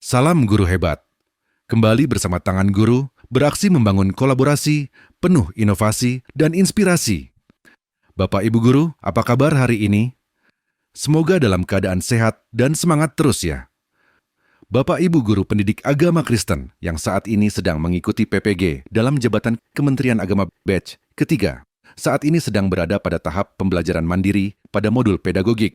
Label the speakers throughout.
Speaker 1: Salam guru hebat. Kembali bersama Tangan Guru, beraksi membangun kolaborasi, penuh inovasi dan inspirasi. Bapak Ibu Guru, apa kabar hari ini? Semoga dalam keadaan sehat dan semangat terus ya. Bapak Ibu Guru pendidik agama Kristen yang saat ini sedang mengikuti PPG dalam jabatan Kementerian Agama Batch ketiga, saat ini sedang berada pada tahap pembelajaran mandiri pada modul pedagogik.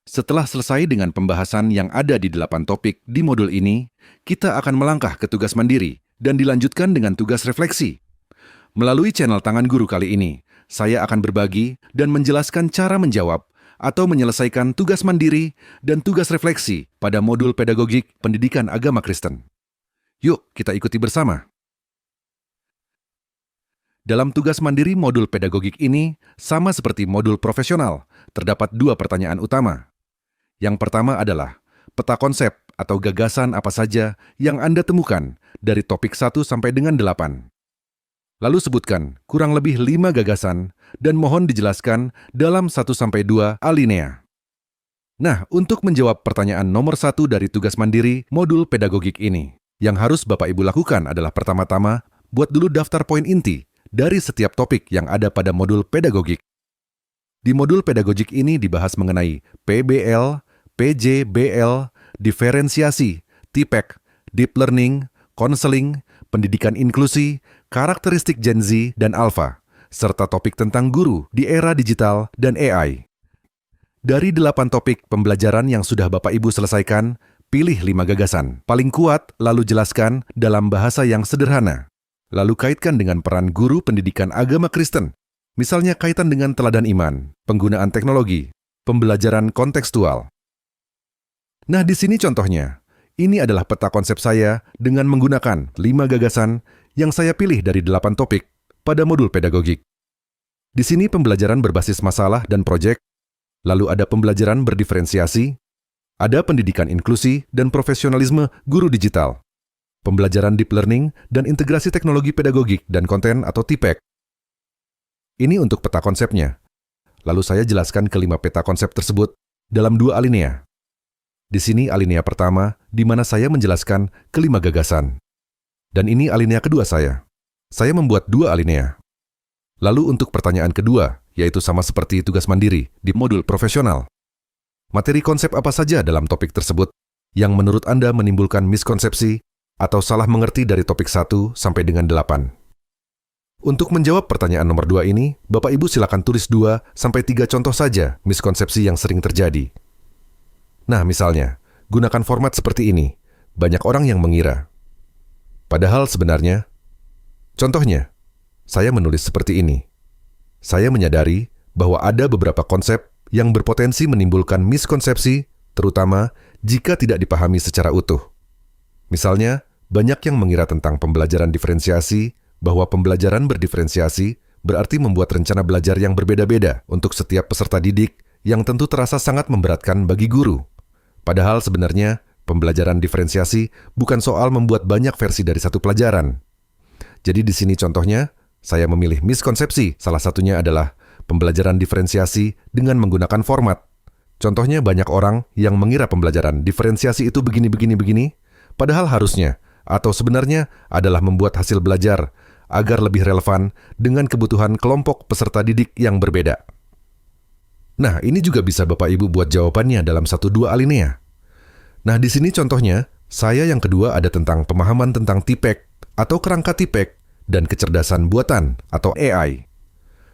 Speaker 1: Setelah selesai dengan pembahasan yang ada di 8 topik di modul ini, kita akan melangkah ke tugas mandiri dan dilanjutkan dengan tugas refleksi. Melalui channel Tangan Guru kali ini, saya akan berbagi dan menjelaskan cara menjawab atau menyelesaikan tugas mandiri dan tugas refleksi pada modul pedagogik pendidikan agama Kristen. Yuk, kita ikuti bersama. Dalam tugas mandiri modul pedagogik ini, sama seperti modul profesional, terdapat 2 pertanyaan utama. Yang pertama adalah, peta konsep atau gagasan apa saja yang Anda temukan dari topik 1 sampai dengan 8. Lalu sebutkan kurang lebih 5 gagasan dan mohon dijelaskan dalam 1 sampai 2 alinea. Nah, untuk menjawab pertanyaan nomor 1 dari tugas mandiri modul pedagogik ini, yang harus Bapak Ibu lakukan adalah pertama-tama, buat dulu daftar poin inti dari setiap topik yang ada pada modul pedagogik. Di modul pedagogik ini dibahas mengenai PBL, PJBL, diferensiasi, TPEC, deep learning, konseling, pendidikan inklusi, karakteristik Gen Z dan Alpha, serta topik tentang guru di era digital dan AI. Dari 8 topik pembelajaran yang sudah Bapak Ibu selesaikan, pilih 5 gagasan paling kuat lalu jelaskan dalam bahasa yang sederhana. Lalu kaitkan dengan peran guru pendidikan agama Kristen. Misalnya kaitan dengan teladan iman, penggunaan teknologi, pembelajaran kontekstual. Nah, di sini contohnya. Ini adalah peta konsep saya dengan menggunakan 5 gagasan yang saya pilih dari 8 topik pada modul pedagogik. Di sini pembelajaran berbasis masalah dan proyek, lalu ada pembelajaran berdiferensiasi, ada pendidikan inklusi dan profesionalisme guru digital, pembelajaran deep learning dan integrasi teknologi pedagogik dan konten atau TPEC. Ini untuk peta konsepnya. Lalu saya jelaskan kelima peta konsep tersebut dalam 2 alinea. Di sini alinea pertama, di mana saya menjelaskan kelima gagasan. Dan ini alinea kedua saya. Saya membuat 2 alinea. Lalu untuk pertanyaan kedua, yaitu sama seperti tugas mandiri di modul profesional. Materi konsep apa saja dalam topik tersebut yang menurut Anda menimbulkan miskonsepsi atau salah mengerti dari topik 1 sampai dengan 8? Untuk menjawab pertanyaan nomor 2 ini, Bapak Ibu silakan tulis 2 sampai 3 contoh saja miskonsepsi yang sering terjadi. Nah, misalnya, gunakan format seperti ini. Banyak orang yang mengira. Padahal sebenarnya, contohnya, saya menulis seperti ini. Saya menyadari bahwa ada beberapa konsep yang berpotensi menimbulkan miskonsepsi, terutama jika tidak dipahami secara utuh. Misalnya, banyak yang mengira tentang pembelajaran diferensiasi, bahwa pembelajaran berdiferensiasi berarti membuat rencana belajar yang berbeda-beda untuk setiap peserta didik yang tentu terasa sangat memberatkan bagi guru. Padahal sebenarnya, pembelajaran diferensiasi bukan soal membuat banyak versi dari satu pelajaran. Jadi di sini contohnya, saya memilih miskonsepsi. Salah satunya adalah pembelajaran diferensiasi dengan menggunakan format. Contohnya banyak orang yang mengira pembelajaran diferensiasi itu begini, padahal harusnya, atau sebenarnya adalah membuat hasil belajar agar lebih relevan dengan kebutuhan kelompok peserta didik yang berbeda. Nah, ini juga bisa Bapak Ibu buat jawabannya dalam 1-2 alinea. Nah, di sini contohnya, saya yang kedua ada tentang pemahaman tentang TPEC atau kerangka TPEC dan kecerdasan buatan atau AI.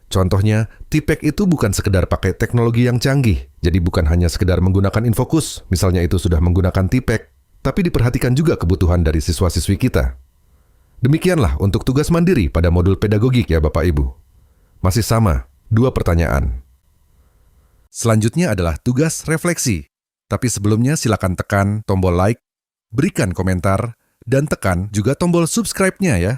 Speaker 1: Contohnya, TPEC itu bukan sekedar pakai teknologi yang canggih, jadi bukan hanya sekedar menggunakan infokus, misalnya itu sudah menggunakan TPEC, tapi diperhatikan juga kebutuhan dari siswa-siswi kita. Demikianlah untuk tugas mandiri pada modul pedagogik ya Bapak Ibu. Masih sama, 2 pertanyaan. Selanjutnya adalah tugas refleksi. Tapi sebelumnya silakan tekan tombol like, berikan komentar, dan tekan juga tombol subscribe-nya ya.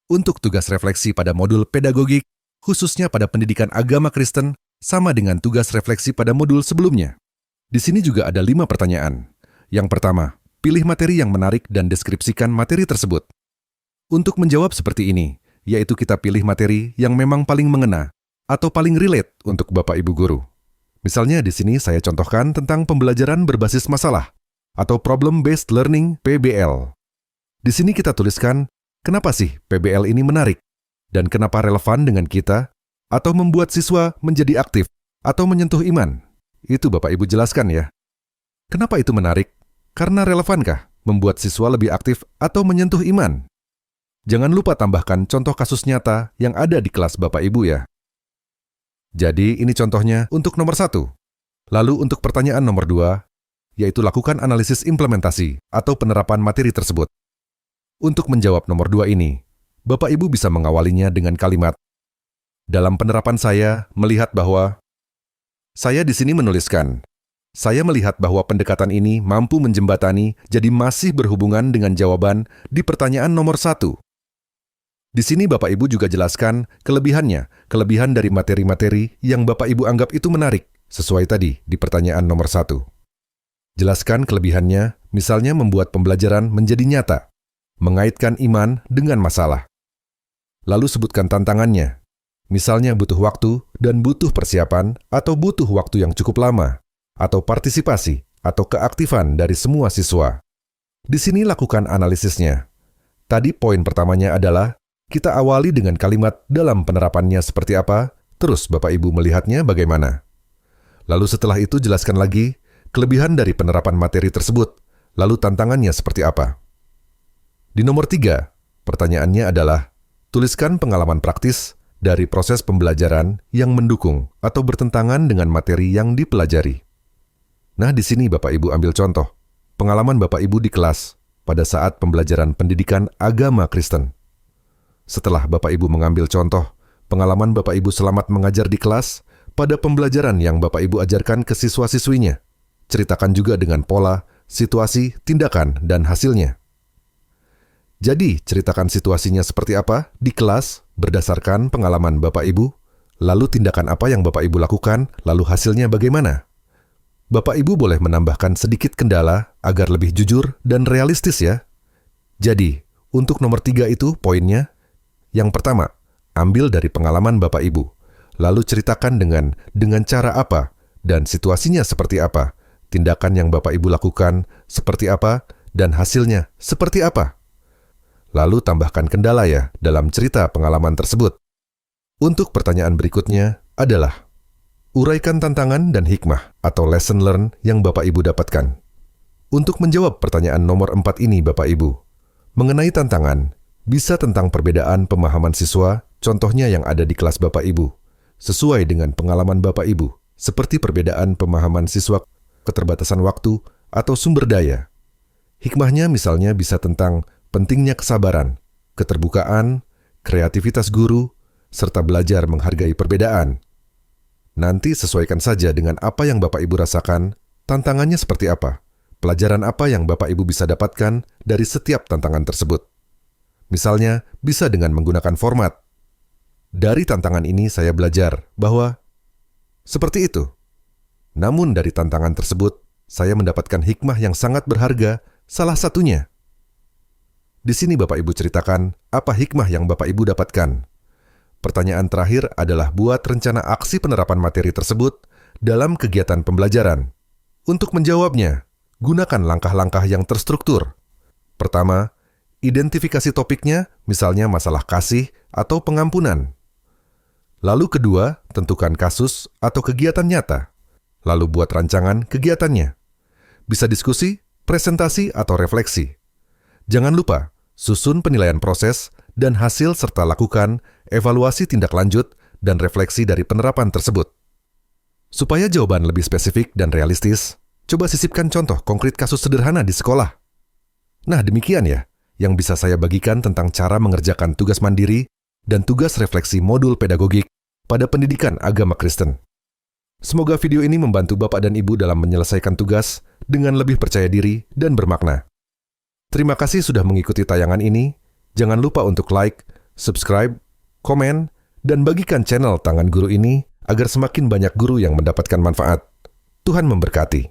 Speaker 1: Untuk tugas refleksi pada modul pedagogik, khususnya pada pendidikan agama Kristen, sama dengan tugas refleksi pada modul sebelumnya. Di sini juga ada 5 pertanyaan. Yang pertama, pilih materi yang menarik dan deskripsikan materi tersebut. Untuk menjawab seperti ini, yaitu kita pilih materi yang memang paling mengena atau paling relate untuk Bapak Ibu Guru. Misalnya di sini saya contohkan tentang pembelajaran berbasis masalah. atau Problem Based Learning (PBL). Di sini kita tuliskan, kenapa sih PBL ini menarik? Dan kenapa relevan dengan kita? Atau membuat siswa menjadi aktif atau menyentuh iman? Itu Bapak Ibu jelaskan ya. Kenapa itu menarik? Karena relevankah membuat siswa lebih aktif atau menyentuh iman? Jangan lupa tambahkan contoh kasus nyata yang ada di kelas Bapak Ibu ya. Jadi ini contohnya untuk nomor 1. Lalu untuk pertanyaan nomor 2, yaitu lakukan analisis implementasi atau penerapan materi tersebut. Untuk menjawab nomor 2 ini, Bapak Ibu bisa mengawalinya dengan kalimat, dalam penerapan saya melihat bahwa, saya di sini menuliskan, saya melihat bahwa pendekatan ini mampu menjembatani jadi masih berhubungan dengan jawaban di pertanyaan nomor 1. Di sini Bapak Ibu juga jelaskan kelebihan dari materi-materi yang Bapak Ibu anggap itu menarik, sesuai tadi di pertanyaan nomor 1. Jelaskan kelebihannya, misalnya membuat pembelajaran menjadi nyata, mengaitkan iman dengan masalah. Lalu sebutkan tantangannya, misalnya butuh waktu dan butuh persiapan atau butuh waktu yang cukup lama, atau partisipasi atau keaktifan dari semua siswa. Di sini lakukan analisisnya. Tadi poin pertamanya adalah, kita awali dengan kalimat dalam penerapannya seperti apa, terus Bapak Ibu melihatnya bagaimana. Lalu setelah itu jelaskan lagi kelebihan dari penerapan materi tersebut, lalu tantangannya seperti apa. Di nomor 3, pertanyaannya adalah, tuliskan pengalaman praktis dari proses pembelajaran yang mendukung atau bertentangan dengan materi yang dipelajari. Nah, di sini Bapak Ibu ambil contoh, pengalaman Bapak Ibu di kelas pada saat pembelajaran pendidikan agama Kristen. Setelah Bapak Ibu mengambil contoh, pengalaman Bapak Ibu selamat mengajar di kelas pada pembelajaran yang Bapak Ibu ajarkan ke siswa-siswinya. Ceritakan juga dengan pola, situasi, tindakan, dan hasilnya. Jadi, ceritakan situasinya seperti apa di kelas berdasarkan pengalaman Bapak Ibu, lalu tindakan apa yang Bapak Ibu lakukan, lalu hasilnya bagaimana. Bapak Ibu boleh menambahkan sedikit kendala agar lebih jujur dan realistis ya. Jadi, untuk nomor 3 itu poinnya, yang pertama, ambil dari pengalaman Bapak Ibu, lalu ceritakan dengan cara apa, dan situasinya seperti apa, tindakan yang Bapak Ibu lakukan seperti apa, dan hasilnya seperti apa. Lalu tambahkan kendala ya dalam cerita pengalaman tersebut. Untuk pertanyaan berikutnya adalah, uraikan tantangan dan hikmah atau lesson learn yang Bapak Ibu dapatkan. Untuk menjawab pertanyaan nomor 4 ini Bapak Ibu, mengenai tantangan, bisa tentang perbedaan pemahaman siswa, contohnya yang ada di kelas Bapak Ibu, sesuai dengan pengalaman Bapak Ibu, seperti perbedaan pemahaman siswa, keterbatasan waktu, atau sumber daya. Hikmahnya misalnya bisa tentang pentingnya kesabaran, keterbukaan, kreativitas guru, serta belajar menghargai perbedaan. Nanti sesuaikan saja dengan apa yang Bapak Ibu rasakan, tantangannya seperti apa, pelajaran apa yang Bapak Ibu bisa dapatkan dari setiap tantangan tersebut. Misalnya, bisa dengan menggunakan format. Dari tantangan ini saya belajar bahwa seperti itu. Namun dari tantangan tersebut, saya mendapatkan hikmah yang sangat berharga, salah satunya. Di sini Bapak Ibu ceritakan apa hikmah yang Bapak Ibu dapatkan. Pertanyaan terakhir adalah buat rencana aksi penerapan materi tersebut dalam kegiatan pembelajaran. Untuk menjawabnya, gunakan langkah-langkah yang terstruktur. Pertama, identifikasi topiknya, misalnya masalah kasih atau pengampunan. Lalu kedua, tentukan kasus atau kegiatan nyata. Lalu buat rancangan kegiatannya. Bisa diskusi, presentasi, atau refleksi. Jangan lupa, susun penilaian proses dan hasil serta lakukan evaluasi tindak lanjut dan refleksi dari penerapan tersebut. Supaya jawaban lebih spesifik dan realistis, coba sisipkan contoh konkret kasus sederhana di sekolah. Nah, demikian ya yang bisa saya bagikan tentang cara mengerjakan tugas mandiri dan tugas refleksi modul pedagogik pada pendidikan agama Kristen. Semoga video ini membantu Bapak dan Ibu dalam menyelesaikan tugas dengan lebih percaya diri dan bermakna. Terima kasih sudah mengikuti tayangan ini. Jangan lupa untuk like, subscribe, komen, dan bagikan channel Tangan Guru ini agar semakin banyak guru yang mendapatkan manfaat. Tuhan memberkati.